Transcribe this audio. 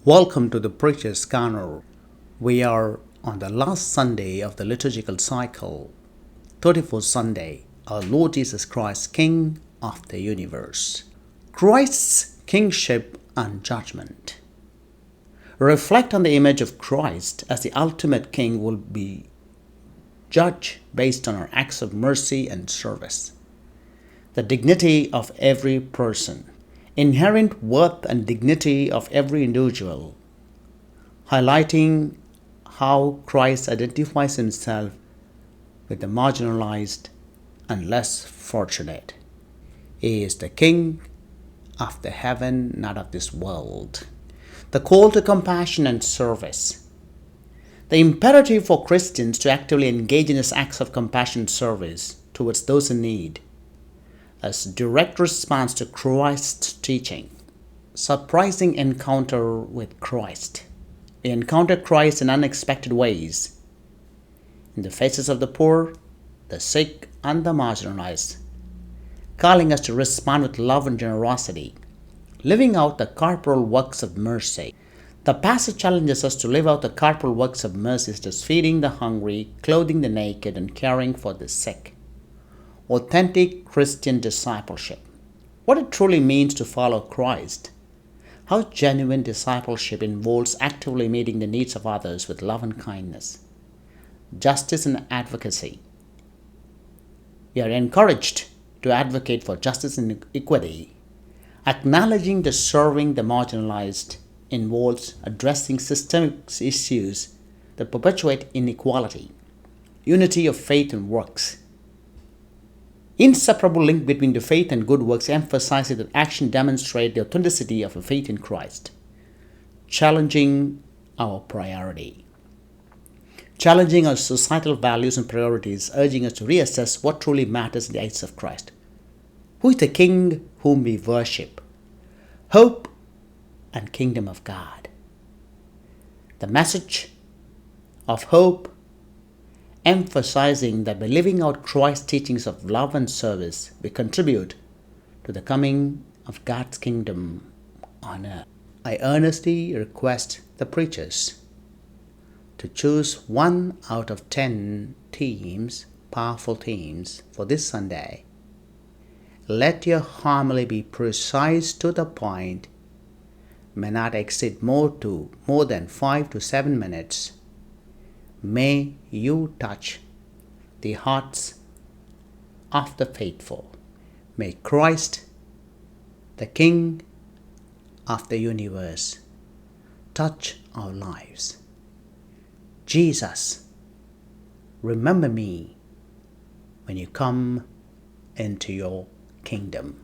Welcome to the Preacher's Corner. We are on the last Sunday of the liturgical cycle, 34th Sunday, our Lord Jesus Christ, King of the universe. Christ's kingship and judgment. Reflect on the image of Christ as the ultimate king will be judged based on our acts of mercy and service. The dignity of every person. Inherent worth and dignity of every individual, highlighting how Christ identifies himself with the marginalized and less fortunate. He is the King of the heaven, not of this world. The call to compassion and service. The imperative for Christians to actively engage in his acts of compassion and service towards those in need, as direct response to Christ's teaching. Surprising encounter with Christ. We encounter Christ in unexpected ways, in the faces of the poor, the sick, and the marginalized, calling us to respond with love and generosity, living out the corporal works of mercy. The passage challenges us to live out the corporal works of mercy, such as feeding the hungry, clothing the naked, and caring for the sick. Authentic Christian discipleship. What it truly means to follow Christ. How genuine discipleship involves actively meeting the needs of others with love and kindness. Justice and advocacy. We are encouraged to advocate for justice and equity. Acknowledging that serving the marginalized involves addressing systemic issues that perpetuate inequality. Unity of faith and works. Inseparable link between the faith and good works emphasizes that action demonstrates the authenticity of a faith in Christ. Challenging our priority. Challenging our societal values and priorities, urging us to reassess what truly matters in the eyes of Christ. Who is the King whom we worship? Hope and Kingdom of God. The message of hope, emphasizing that by living out Christ's teachings of love and service, we contribute to the coming of God's kingdom on earth. I earnestly request the preachers to choose 1 out of 10 themes, powerful themes, for this Sunday. Let your homily be precise to the point, may not exceed more than 5 to 7 minutes. May you touch the hearts of the faithful. May Christ, the King of the universe, touch our lives. Jesus, remember me when you come into your kingdom.